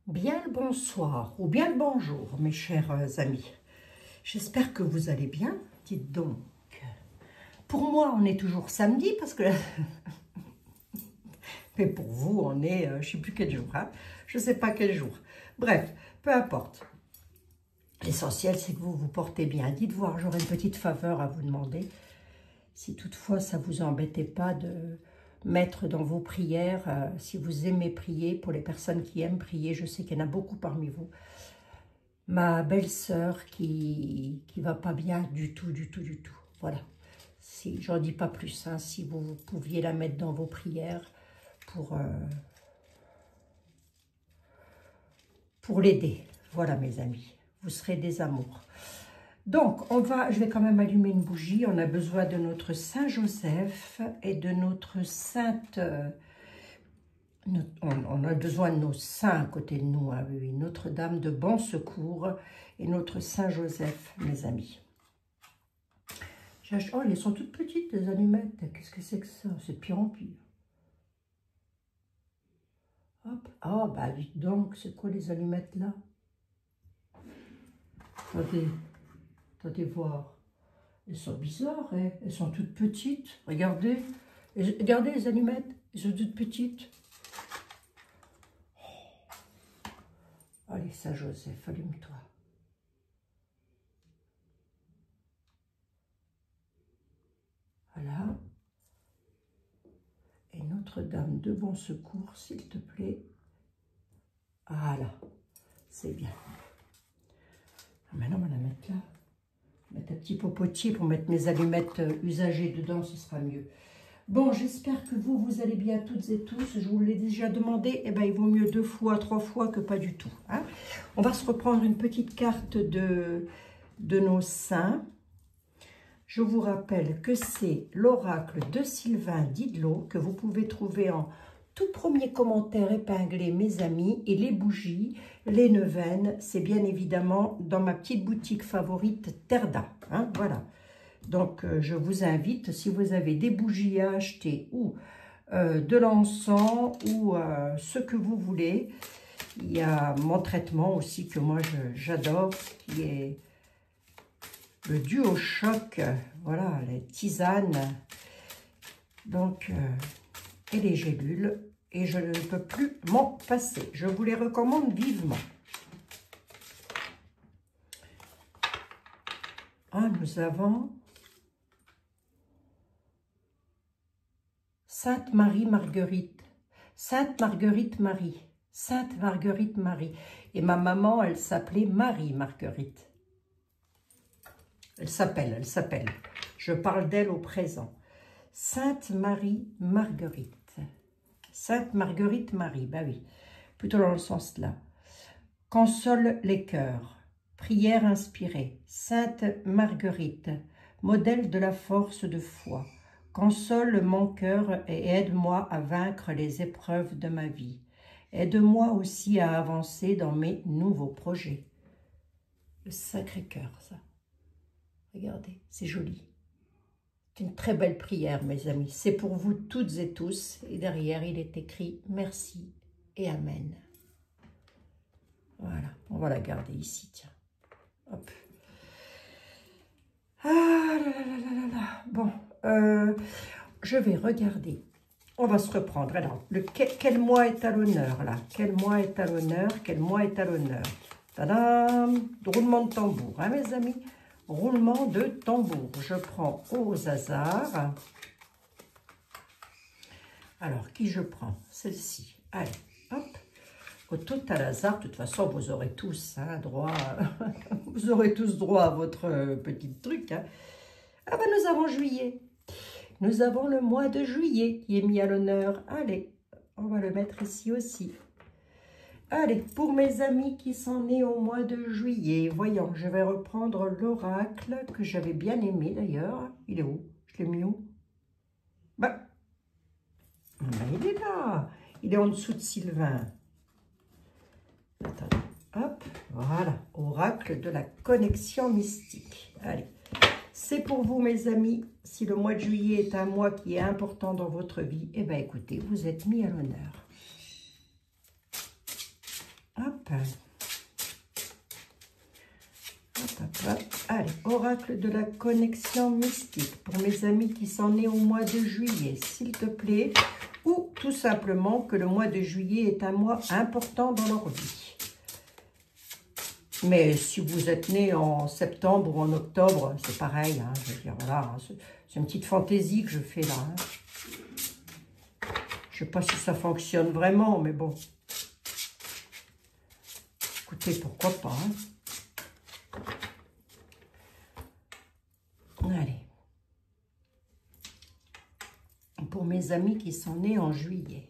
Bien le bonsoir ou bien le bonjour, mes chers amis. J'espère que vous allez bien. Dites donc, pour moi, on est toujours samedi parce que... Mais pour vous, on est, je ne sais plus quel jour, hein? Je ne sais pas quel jour. Bref, peu importe. L'essentiel, c'est que vous vous portez bien. Dites voir, j'aurais une petite faveur à vous demander. Si toutefois, ça ne vous embêtait pas de mettre dans vos prières, si vous aimez prier, pour les personnes qui aiment prier, je sais qu'il y en a beaucoup parmi vous, ma belle-sœur qui va pas bien du tout. Voilà. Si, j'en dis pas plus, hein, si vous pouviez la mettre dans vos prières pour l'aider. Voilà, mes amis, vous serez des amours. Donc, je vais quand même allumer une bougie. On a besoin de notre Saint Joseph et de notre Sainte... on a besoin de nos saints à côté de nous, hein, oui, Notre-Dame de Bon Secours et notre Saint Joseph, mes amis. Oh, elles sont toutes petites, les allumettes. Qu'est-ce que c'est que ça? C'est de pire en pire. Hop. Oh, bah dites donc, c'est quoi les allumettes là? Attendez voir. Elles sont bizarres, hein. Elles sont toutes petites. Regardez. Regardez les allumettes. Elles sont toutes petites. Allez, Saint Joseph, allume-toi. Voilà. Et Notre-Dame de Bon Secours, s'il te plaît. Voilà. C'est bien. Maintenant, on va la mettre là. Mettre un petit popotier pour mettre mes allumettes usagées dedans, ce sera mieux. Bon, j'espère que vous allez bien toutes et tous. Je vous l'ai déjà demandé. Eh bien, il vaut mieux 2 fois, 3 fois que pas du tout. Hein. On va se reprendre une petite carte de nos saints. Je vous rappelle que c'est l'oracle de Sylvain Didlot que vous pouvez trouver en tout premier commentaire épinglé, mes amis, et les bougies, les neuvaines, c'est bien évidemment dans ma petite boutique favorite Terda. Hein, voilà. Donc, je vous invite, si vous avez des bougies à acheter ou de l'encens ou ce que vous voulez. Il y a mon traitement aussi que moi j'adore, qui est le duo choc. Voilà, les tisanes. Donc, et les gélules. Et je ne peux plus m'en passer. Je vous les recommande vivement. Ah, nous avons... Sainte Marie Marguerite, Sainte Marguerite Marie, Sainte Marguerite Marie. Et ma maman, elle s'appelait Marie Marguerite. Elle s'appelle. Je parle d'elle au présent. Sainte Marie Marguerite. Sainte Marguerite Marie, bah oui, plutôt dans le sens là. Console les cœurs. Prière inspirée. Sainte Marguerite, modèle de la force de foi. Console mon cœur et aide-moi à vaincre les épreuves de ma vie. Aide-moi aussi à avancer dans mes nouveaux projets. Le Sacré-Cœur, ça. Regardez, c'est joli. C'est une très belle prière, mes amis. C'est pour vous toutes et tous. Et derrière, il est écrit « Merci et Amen ». Voilà, on va la garder ici, tiens. Hop. Ah là là là là là. Bon, je vais regarder. On va se reprendre. Alors, quel mois est à l'honneur, là? Quel mois est à l'honneur? Quel mois est à l'honneur? Tadam! Roulement de tambour, hein, mes amis? Roulement de tambour. Je prends au hasard. Alors, qui je prends? Celle-ci. Allez, hop. Au total hasard, de toute façon, vous aurez tous droit, vous aurez tous droit à votre petit truc. Hein. Ah ben, nous avons juillet. Nous avons le mois de juillet qui est mis à l'honneur. Allez, on va le mettre ici aussi. Allez, pour mes amis qui sont nés au mois de juillet, voyons, je vais reprendre l'oracle que j'avais bien aimé d'ailleurs. Il est où? Je l'ai mis où? Ben, il est là. Il est en dessous de Sylvain. Attendez, hop, voilà, oracle de la connexion mystique. Allez, c'est pour vous, mes amis. Si le mois de juillet est un mois qui est important dans votre vie, eh bien, écoutez, vous êtes mis à l'honneur. Hop. Hop. Allez, oracle de la connexion mystique pour mes amis qui sont nés au mois de juillet, s'il te plaît, ou tout simplement que le mois de juillet est un mois important dans leur vie. Mais si vous êtes né en septembre ou en octobre, c'est pareil, hein, je veux dire, voilà, c'est une petite fantaisie que je fais là. Hein. Je ne sais pas si ça fonctionne vraiment, mais bon. Écoutez, pourquoi pas, hein. Allez. Pour mes amis qui sont nés en juillet,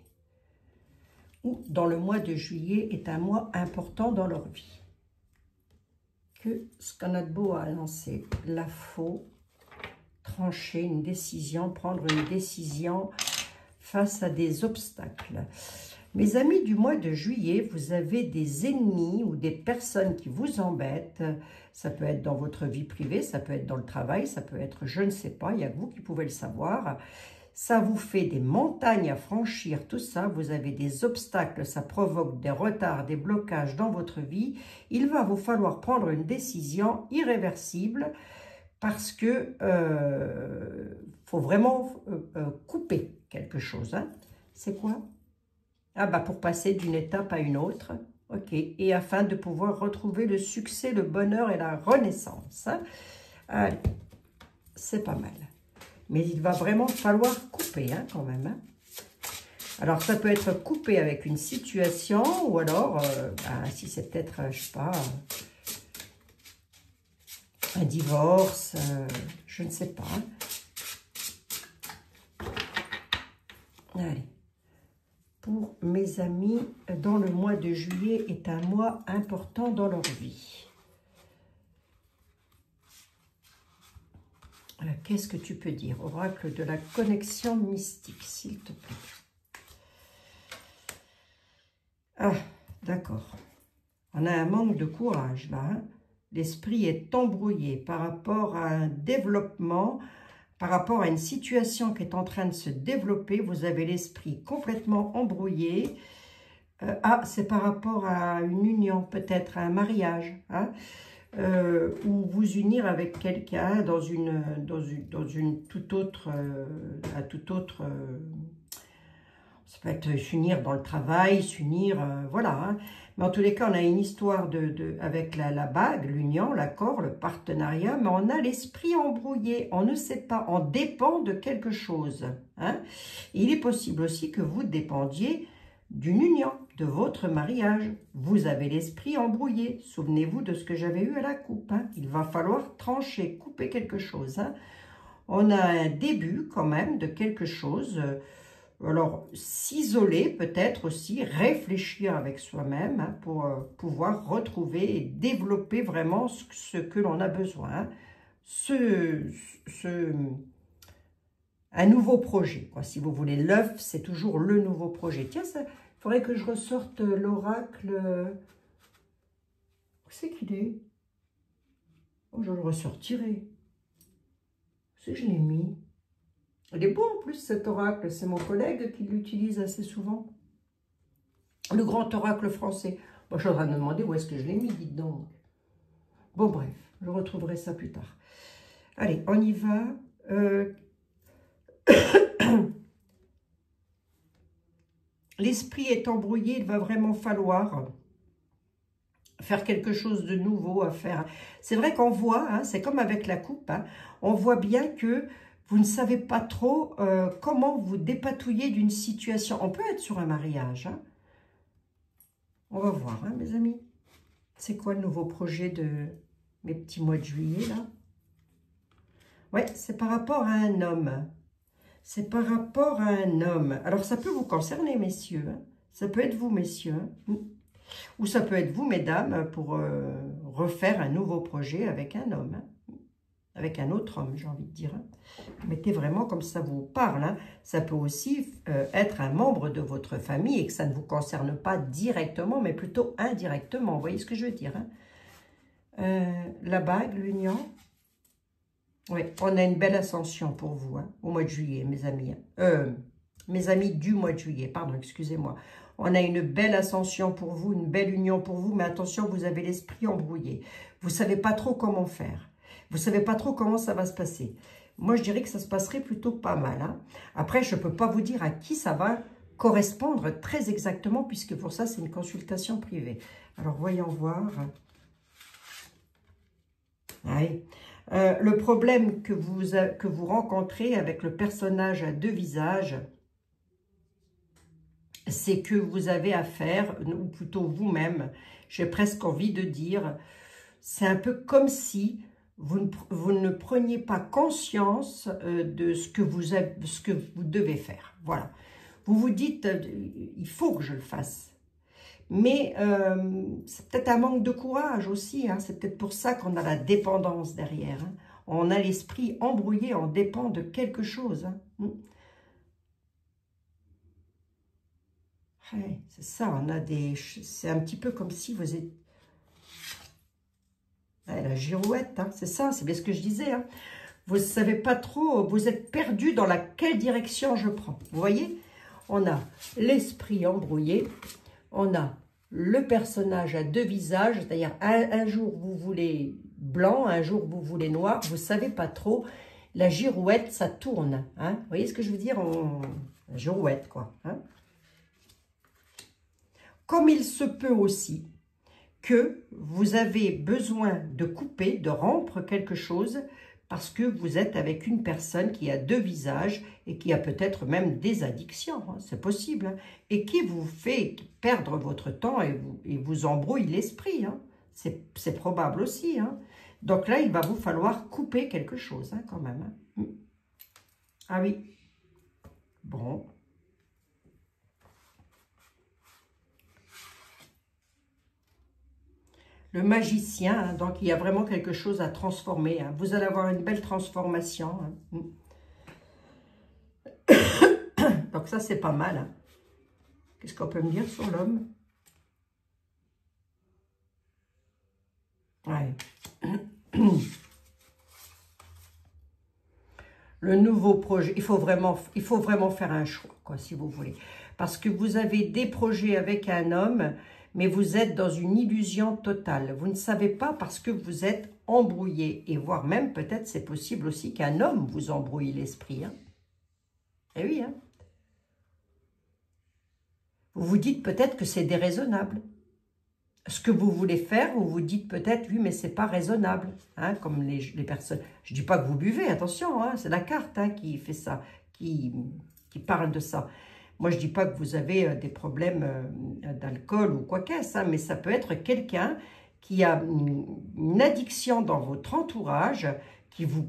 ou dans le mois de juillet est un mois important dans leur vie. Que ce qu'on a de beau à annoncer, la faux, trancher une décision, prendre une décision face à des obstacles. Mes amis du mois de juillet, vous avez des ennemis ou des personnes qui vous embêtent. Ça peut être dans votre vie privée, ça peut être dans le travail, ça peut être, je ne sais pas, il n'y a que vous qui pouvez le savoir. Ça vous fait des montagnes à franchir, tout ça. Vous avez des obstacles, ça provoque des retards, des blocages dans votre vie. Il va vous falloir prendre une décision irréversible parce que faut vraiment couper quelque chose. Hein. C'est quoi? Ah bah pour passer d'une étape à une autre, ok, et afin de pouvoir retrouver le succès, le bonheur et la renaissance. Hein. Allez, c'est pas mal. Mais il va vraiment falloir couper hein, quand même. Hein. Alors ça peut être coupé avec une situation ou alors, bah, si c'est peut-être, je sais pas, un divorce, je ne sais pas. Allez. Pour mes amis, dans le mois de juillet est un mois important dans leur vie. Qu'est-ce que tu peux dire? Oracle de la connexion mystique, s'il te plaît. Ah, d'accord. On a un manque de courage, là. Hein. L'esprit est embrouillé par rapport à un développement, par rapport à une situation qui est en train de se développer. Vous avez l'esprit complètement embrouillé. C'est par rapport à une union, peut-être à un mariage, hein, ou vous unir avec quelqu'un dans une toute autre, ça peut être s'unir dans le travail, s'unir, voilà. Hein. Mais en tous les cas, on a une histoire avec la bague, l'union, l'accord, le partenariat, mais on a l'esprit embrouillé, on ne sait pas, on dépend de quelque chose. Hein. Il est possible aussi que vous dépendiez d'une union, de votre mariage. Vous avez l'esprit embrouillé. Souvenez-vous de ce que j'avais eu à la coupe. Hein. Il va falloir trancher, couper quelque chose. Hein. On a un début quand même de quelque chose. Alors, s'isoler peut-être aussi, réfléchir avec soi-même hein, pour pouvoir retrouver et développer vraiment ce que l'on a besoin. Un nouveau projet, quoi. Si vous voulez, l'œuf, c'est toujours le nouveau projet. Tiens, il faudrait que je ressorte l'oracle. Où c'est qu'il est? Oh, je le ressortirai. Où c'est que je l'ai mis? Il est beau en plus cet oracle, c'est mon collègue qui l'utilise assez souvent. Le grand oracle français. Bon, je suis en train de me demander où est-ce que je l'ai mis, dites donc. Bon bref, je retrouverai ça plus tard. Allez, on y va. L'esprit est embrouillé, il va vraiment falloir faire quelque chose de nouveau à faire. C'est vrai qu'on voit, hein, c'est comme avec la coupe, hein, on voit bien que vous ne savez pas trop comment vous dépatouiller d'une situation. On peut être sur un mariage. Hein. On va voir, hein, mes amis. C'est quoi le nouveau projet de mes petits mois de juillet, là? Ouais, c'est par rapport à un homme. C'est par rapport à un homme. Alors, ça peut vous concerner, messieurs. Hein. Ça peut être vous, messieurs. Hein. Ou ça peut être vous, mesdames, pour refaire un nouveau projet avec un homme. Hein. Avec un autre homme, j'ai envie de dire. Hein. Mettez vraiment comme ça vous parle. Hein. Ça peut aussi être un membre de votre famille et que ça ne vous concerne pas directement, mais plutôt indirectement. Vous voyez ce que je veux dire? Hein. La bague, l'union. Oui, on a une belle ascension pour vous, hein, au mois de juillet, mes amis. Mes amis du mois de juillet, pardon, excusez-moi. On a une belle ascension pour vous, une belle union pour vous, mais attention, vous avez l'esprit embrouillé. Vous ne savez pas trop comment faire. Vous ne savez pas trop comment ça va se passer. Moi, je dirais que ça se passerait plutôt pas mal. Hein. Après, je ne peux pas vous dire à qui ça va correspondre très exactement, puisque pour ça, c'est une consultation privée. Alors, voyons voir. Ouais. Le problème que vous rencontrez avec le personnage à deux visages, c'est que vous avez affaire, ou plutôt vous-même, j'ai presque envie de dire, c'est un peu comme si vous ne preniez pas conscience de ce que vous devez faire. Voilà. Vous vous dites, il faut que je le fasse. Mais c'est peut-être un manque de courage aussi. Hein. C'est peut-être pour ça qu'on a la dépendance derrière. Hein. On a l'esprit embrouillé, on dépend de quelque chose. Hein. Ouais, c'est ça, on a des... C'est un petit peu comme si vous êtes... Ouais, la girouette, hein, c'est ça, c'est bien ce que je disais. Hein. Vous ne savez pas trop, vous êtes perdu dans quelle direction je prends. Vous voyez, on a l'esprit embrouillé, on a le personnage à deux visages, c'est-à-dire un jour vous voulez blanc, un jour vous voulez noir, vous ne savez pas trop. La girouette, ça tourne. Hein. Vous voyez ce que je veux dire? La girouette, quoi. Hein. Comme il se peut aussi que vous avez besoin de couper, de rompre quelque chose parce que vous êtes avec une personne qui a deux visages et qui a peut-être même des addictions, hein, c'est possible, hein, et qui vous fait perdre votre temps et vous embrouille l'esprit. Hein, c'est probable aussi. Hein. Donc là, il va vous falloir couper quelque chose hein, quand même. Hein. Ah oui. Bon. Le magicien, hein, donc il y a vraiment quelque chose à transformer. Hein. Vous allez avoir une belle transformation. Hein. Donc ça, c'est pas mal. Hein. Qu'est-ce qu'on peut me dire sur l'homme? Ouais. Le nouveau projet, il faut vraiment faire un choix, quoi, si vous voulez. Parce que vous avez des projets avec un homme, mais vous êtes dans une illusion totale. Vous ne savez pas parce que vous êtes embrouillé. Et voire même, peut-être, c'est possible aussi qu'un homme vous embrouille l'esprit. Hein. Eh oui, hein. Vous vous dites peut-être que c'est déraisonnable. Ce que vous voulez faire, vous vous dites peut-être, oui, mais c'est pas raisonnable. Hein, comme les personnes. Je dis pas que vous buvez, attention, hein, c'est la carte hein, qui fait ça, qui parle de ça. Moi, je ne dis pas que vous avez des problèmes d'alcool ou quoi qu'est-ce, hein, mais ça peut être quelqu'un qui a une addiction dans votre entourage, qui vous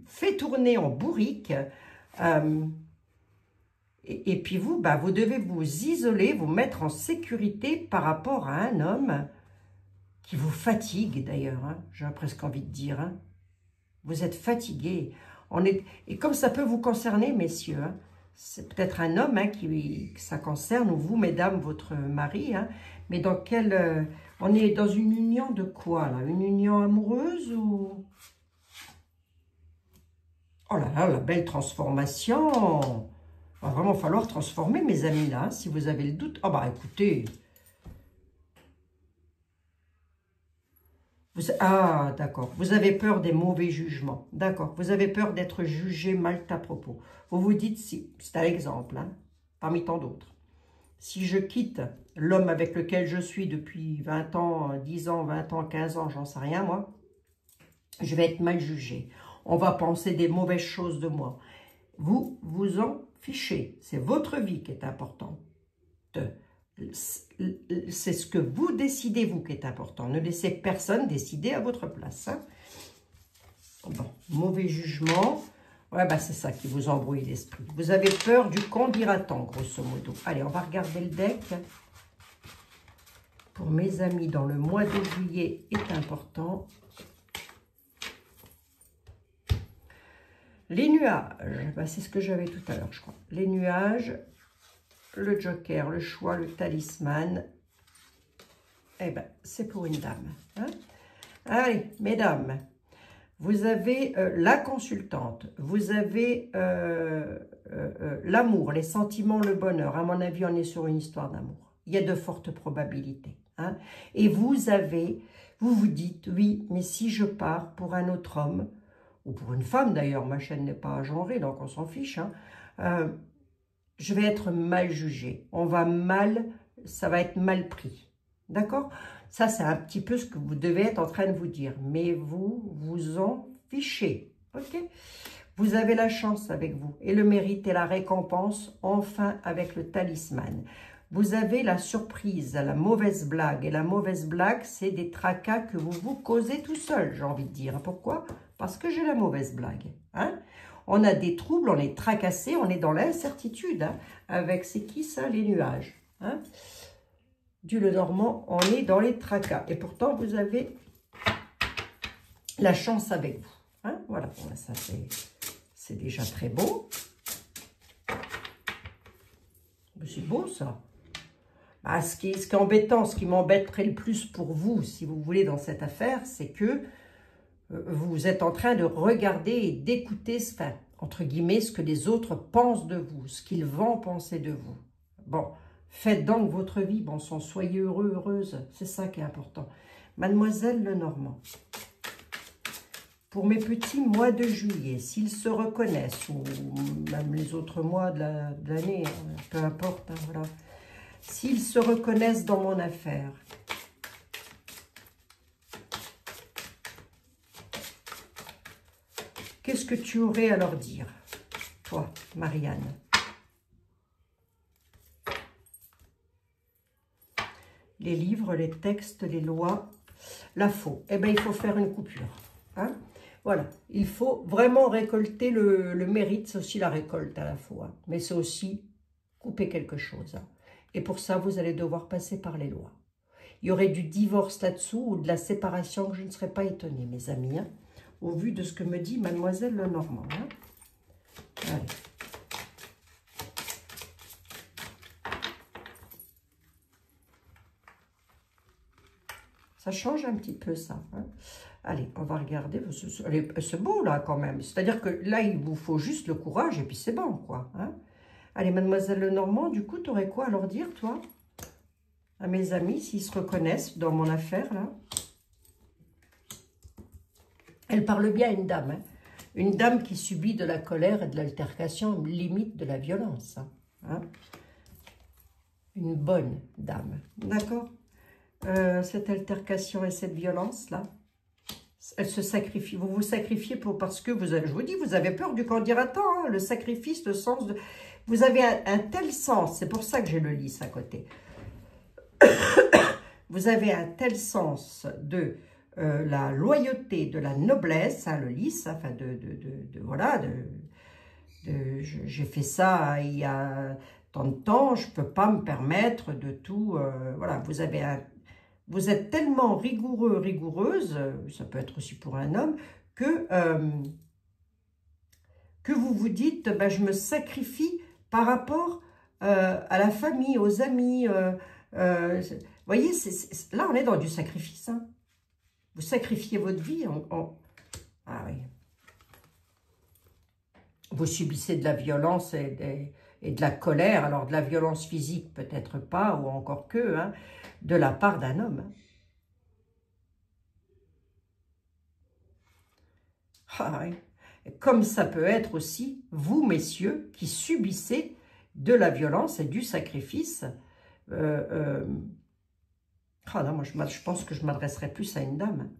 fait tourner en bourrique. Et puis vous, bah, vous devez vous isoler, vous mettre en sécurité par rapport à un homme qui vous fatigue d'ailleurs. Hein, j'ai presque envie de dire. Hein. Vous êtes fatigué. Et comme ça peut vous concerner, messieurs, hein, c'est peut-être un homme hein, que ça concerne, ou vous, mesdames, votre mari. Hein, mais dans quel... on est dans une union de quoi, là? Une union amoureuse ou... Oh là là, la belle transformation. Il va vraiment falloir transformer, mes amis, là, si vous avez le doute. Ah bah, écoutez. Ah, d'accord. Vous avez peur des mauvais jugements. D'accord. Vous avez peur d'être jugé mal à propos. Vous vous dites, si, c'est un exemple, hein, parmi tant d'autres. Si je quitte l'homme avec lequel je suis depuis 20 ans, 10 ans, 20 ans, 15 ans, j'en sais rien, moi, je vais être mal jugé. On va penser des mauvaises choses de moi. Vous vous en fichez. C'est votre vie qui est importante. C'est ce que vous décidez, vous, qui est important. Ne laissez personne décider à votre place. Hein. Bon, mauvais jugement. Ouais, bah c'est ça qui vous embrouille l'esprit. Vous avez peur du qu'en dira-t-on, grosso modo. Allez, on va regarder le deck. Pour mes amis, dans le mois de juillet est important. Les nuages, bah c'est ce que j'avais tout à l'heure, je crois. Les nuages, le joker, le choix, le talisman. Eh ben, c'est pour une dame. Hein? Allez, mesdames, vous avez la consultante, vous avez l'amour, les sentiments, le bonheur. À mon avis, on est sur une histoire d'amour. Il y a de fortes probabilités. Hein. Et vous vous dites, oui, mais si je pars pour un autre homme, ou pour une femme d'ailleurs, ma chaîne n'est pas agenrée, donc on s'en fiche, hein, je vais être mal jugée. Ça va être mal pris. D'accord? Ça, c'est un petit peu ce que vous devez être en train de vous dire. Mais vous vous en fichez. Ok? Vous avez la chance avec vous. Et le mérite et la récompense, enfin, avec le talisman. Vous avez la surprise, la mauvaise blague. Et la mauvaise blague, c'est des tracas que vous vous causez tout seul, j'ai envie de dire. Pourquoi? Parce que j'ai la mauvaise blague. Hein? On a des troubles, on est tracassé, on est dans l'incertitude. Hein? Avec, c'est qui ça? Les nuages. Hein? Du Lenormand, on est dans les tracas. Et pourtant, vous avez la chance avec vous. Hein? Voilà, bon, ça c'est déjà très beau. C'est beau ça. Ah, ce qui est embêtant, ce qui m'embêterait le plus pour vous, si vous voulez, dans cette affaire, c'est que vous êtes en train de regarder et d'écouter, enfin, entre guillemets, ce que les autres pensent de vous, ce qu'ils vont penser de vous. Bon, faites donc votre vie, bon sang, soyez heureux, heureuse, c'est ça qui est important. Mademoiselle Lenormand, pour mes petits mois de juillet, s'ils se reconnaissent, ou même les autres mois de l'année, peu importe, hein, voilà. S'ils se reconnaissent dans mon affaire, qu'est-ce que tu aurais à leur dire, toi, Marianne? Les livres, les textes, les lois, la faux. Eh bien, il faut faire une coupure. Hein? Voilà, il faut vraiment récolter le mérite, c'est aussi la récolte à la fois. Mais c'est aussi couper quelque chose. Hein. Et pour ça, vous allez devoir passer par les lois. Il y aurait du divorce là-dessous ou de la séparation, je ne serais pas étonnée, mes amis, hein, au vu de ce que me dit Mademoiselle Lenormand. Hein. Allez. Ça change un petit peu, ça. Hein. Allez, on va regarder. C'est beau, là, quand même. C'est-à-dire que là, il vous faut juste le courage et puis c'est bon, quoi. Hein. Allez, Mademoiselle Lenormand, du coup, tu aurais quoi à leur dire, toi? À mes amis, s'ils se reconnaissent dans mon affaire, là. Elle parle bien à une dame, hein. Une dame qui subit de la colère et de l'altercation, limite de la violence. Hein. Une bonne dame, d'accord? Cette altercation et cette violence-là, elle se sacrifie. Vous vous sacrifiez parce que, je vous dis, vous avez peur du candidatant, hein, le sacrifice, le sens de... Vous avez un tel sens, c'est pour ça que j'ai le lys à côté. Vous avez un tel sens de la loyauté, de la noblesse, hein, le lys, enfin voilà, j'ai fait ça il y a tant de temps, je ne peux pas me permettre de tout, voilà, vous êtes tellement rigoureux, rigoureuse, ça peut être aussi pour un homme, que vous vous dites, ben, je me sacrifie par rapport à la famille, aux amis. Vous voyez, là, on est dans du sacrifice. Hein. Vous sacrifiez votre vie. Ah oui. Vous subissez de la violence et de la colère. Alors, de la violence physique, peut-être pas, ou encore que, hein, de la part d'un homme. Ah oui. Comme ça peut être aussi, vous, messieurs, qui subissez de la violence et du sacrifice. Ah non, moi, je pense que je m'adresserais plus à une dame.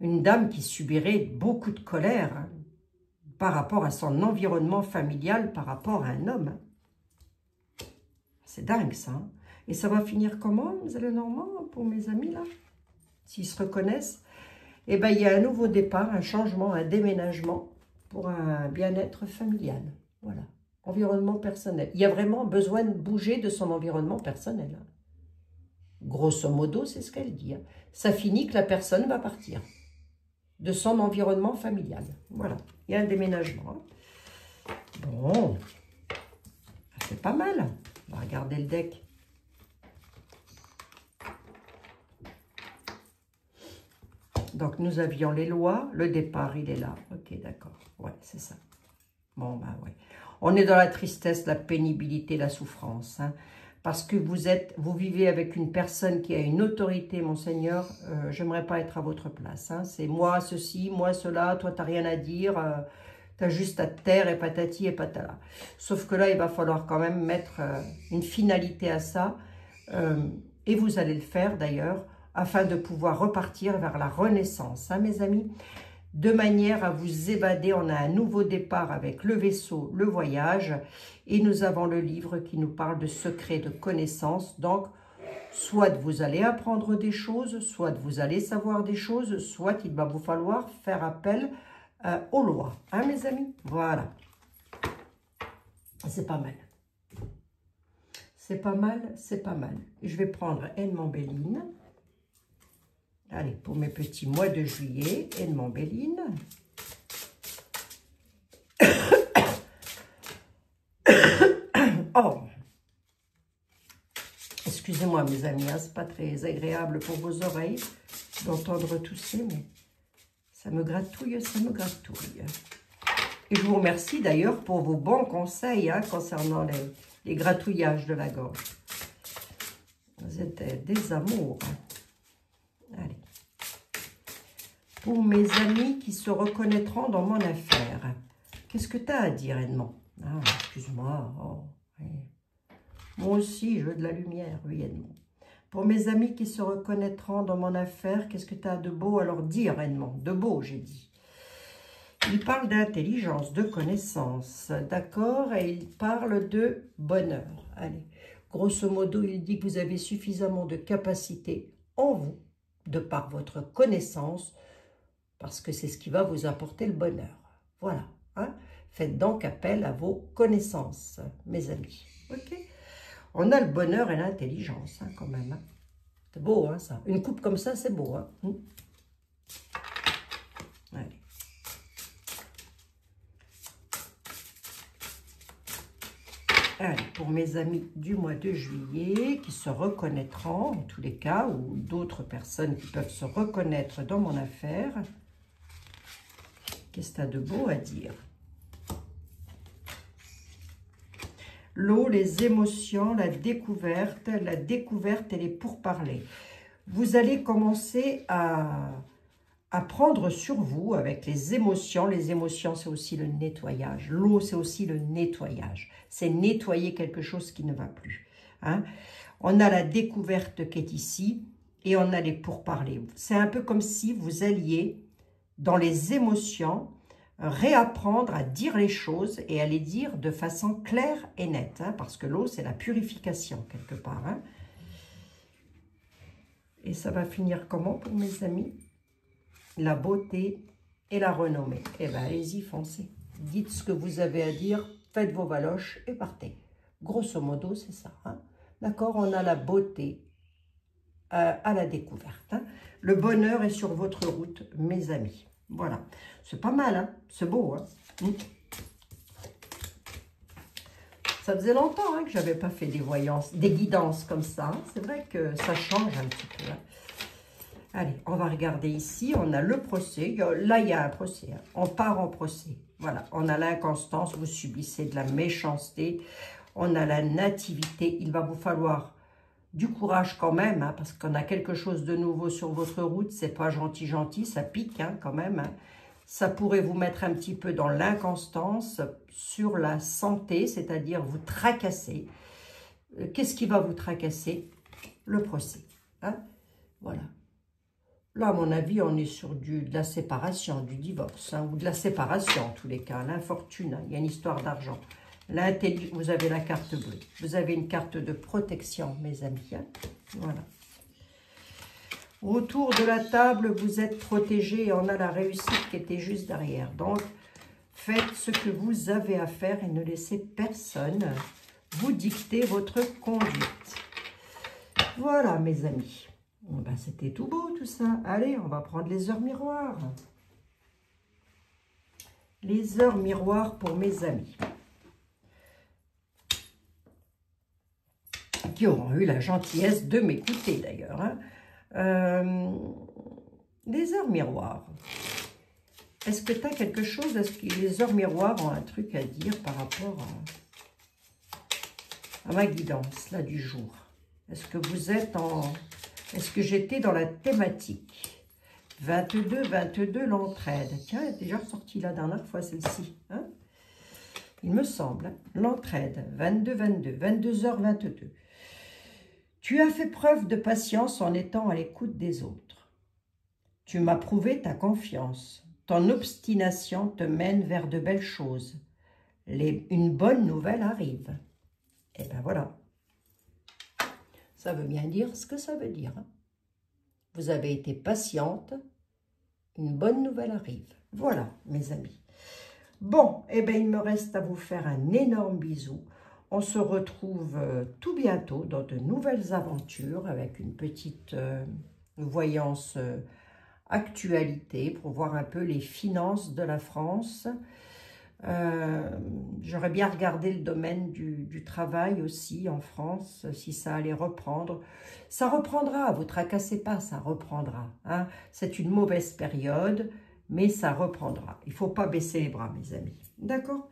Une dame qui subirait beaucoup de colère, hein, par rapport à son environnement familial, par rapport à un homme. C'est dingue, ça. Hein. Et ça va finir comment, vous allez Normand, pour mes amis, là? S'ils se reconnaissent. Eh bien, il y a un nouveau départ, un changement, un déménagement pour un bien-être familial. Voilà. Environnement personnel. Il y a vraiment besoin de bouger de son environnement personnel. Grosso modo, c'est ce qu'elle dit. Ça finit que la personne va partir de son environnement familial. Voilà. Il y a un déménagement. Bon. C'est pas mal. On va regarder le deck. Donc, nous avions les lois. Le départ, il est là. Ok, d'accord. Ouais, c'est ça. Bon, bah ouais. On est dans la tristesse, la pénibilité, la souffrance. Hein, parce que vous vivez avec une personne qui a une autorité, Monseigneur. J'aimerais pas être à votre place. Hein, c'est moi ceci, moi cela. Toi, t'as rien à dire. T'as juste à te taire et patati et patala. Sauf que là, il va falloir quand même mettre une finalité à ça. Et vous allez le faire d'ailleurs, afin de pouvoir repartir vers la renaissance, hein, mes amis, de manière à vous évader. On a un nouveau départ avec le vaisseau, le voyage, et nous avons le livre qui nous parle de secrets de connaissance. Donc, soit vous allez apprendre des choses, soit vous allez savoir des choses, soit il va vous falloir faire appel aux lois, hein, mes amis. Voilà, c'est pas mal. C'est pas mal, c'est pas mal. Je vais prendre Edmond Béline. Allez, pour mes petits mois de juillet, Edmond Béline. Oh, excusez-moi mes amis, hein, c'est pas très agréable pour vos oreilles d'entendre tousser, mais ça me gratouille, ça me gratouille. Et je vous remercie d'ailleurs pour vos bons conseils hein, concernant les gratouillages de la gorge. Vous êtes des amours. Allez. Pour mes amis qui se reconnaîtront dans mon affaire. Qu'est-ce que tu as à dire, Edmond? Ah, excuse-moi. Oh, oui. Moi aussi, je veux de la lumière, oui, Edmond. Pour mes amis qui se reconnaîtront dans mon affaire, qu'est-ce que tu as de beau à leur dire, Edmond? De beau, j'ai dit. Il parle d'intelligence, de connaissance, d'accord? Et il parle de bonheur. Allez, grosso modo, il dit que vous avez suffisamment de capacité en vous, de par votre connaissance, parce que c'est ce qui va vous apporter le bonheur. Voilà. Hein? Faites donc appel à vos connaissances, mes amis. Ok? On a le bonheur et l'intelligence, hein, quand même. Hein? C'est beau, hein, ça. Une coupe comme ça, c'est beau. Hein? Allez. Allez, pour mes amis du mois de juillet, qui se reconnaîtront, en tous les cas, ou d'autres personnes qui peuvent se reconnaître dans mon affaire, qu'est-ce que tu as de beau à dire? L'eau, les émotions, la découverte et les pourparlers. Vous allez commencer à prendre sur vous avec les émotions. Les émotions, c'est aussi le nettoyage. L'eau, c'est aussi le nettoyage. C'est nettoyer quelque chose qui ne va plus. Hein? On a la découverte qui est ici et on a les pourparlers. C'est un peu comme si vous alliez, dans les émotions, réapprendre à dire les choses et à les dire de façon claire et nette. Hein? Parce que l'eau, c'est la purification, quelque part. Hein? Et ça va finir comment pour mes amis? La beauté et la renommée. Eh bien, allez-y, foncez. Dites ce que vous avez à dire, faites vos valoches et partez. Grosso modo, c'est ça. Hein? D'accord? On a la beauté à la découverte. Hein? Le bonheur est sur votre route, mes amis. Voilà. C'est pas mal, hein? C'est beau, hein? Ça faisait longtemps hein, que je n'avais pas fait des voyances, des guidances comme ça. Hein? C'est vrai que ça change un petit peu. Hein? Allez, on va regarder ici, on a le procès. Là, il y a un procès. Hein. On part en procès. Voilà, on a l'inconstance, vous subissez de la méchanceté. On a la nativité. Il va vous falloir du courage quand même, hein, parce qu'on a quelque chose de nouveau sur votre route. C'est pas gentil, gentil, ça pique hein, quand même. Hein. Ça pourrait vous mettre un petit peu dans l'inconstance sur la santé, c'est-à-dire vous tracasser. Qu'est-ce qui va vous tracasser? Le procès. Hein. Voilà. Là, à mon avis, on est sur de la séparation, du divorce, hein, ou de la séparation en tous les cas, l'infortune, hein, il y a une histoire d'argent. Vous avez la carte bleue, vous avez une carte de protection, mes amis. Hein, voilà. Autour de la table, vous êtes protégés et on a la réussite qui était juste derrière. Donc, faites ce que vous avez à faire et ne laissez personne vous dicter votre conduite. Voilà, mes amis. Ben, c'était tout beau tout ça. Allez, on va prendre les heures miroirs. Les heures miroirs pour mes amis. Qui auront eu la gentillesse de m'écouter d'ailleurs. Hein. Les heures miroirs. Est-ce que tu as quelque chose? Est-ce que les heures miroirs ont un truc à dire par rapport à ma guidance, là, du jour? Est-ce que vous êtes en... Est-ce que j'étais dans la thématique? 22, 22, l'entraide. Tiens, elle est déjà ressortie la dernière fois, celle-ci. Hein? Il me semble. Hein? L'entraide, 22, 22, 22h22. Tu as fait preuve de patience en étant à l'écoute des autres. Tu m'as prouvé ta confiance. Ton obstination te mène vers de belles choses. Une bonne nouvelle arrive. Et ben voilà. Ça veut bien dire ce que ça veut dire. Hein. Vous avez été patiente. Une bonne nouvelle arrive. Voilà, mes amis. Bon, et ben il me reste à vous faire un énorme bisou. On se retrouve tout bientôt dans de nouvelles aventures avec une petite voyance actualité pour voir un peu les finances de la France. J'aurais bien regardé le domaine du travail aussi en France, si ça allait reprendre. Ça reprendra, vous tracassez pas, ça reprendra. Hein. C'est une mauvaise période, mais ça reprendra. Il ne faut pas baisser les bras, mes amis. D'accord?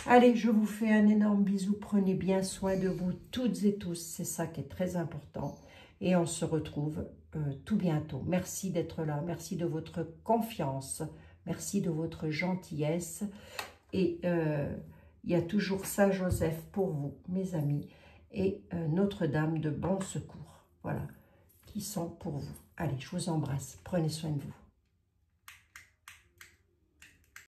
Allez, je vous fais un énorme bisou. Prenez bien soin de vous toutes et tous. C'est ça qui est très important. Et on se retrouve tout bientôt. Merci d'être là. Merci de votre confiance. Merci de votre gentillesse. Et il y a toujours Saint-Joseph pour vous, mes amis. Et Notre-Dame de Bon Secours. Voilà, qui sont pour vous. Allez, je vous embrasse. Prenez soin de vous.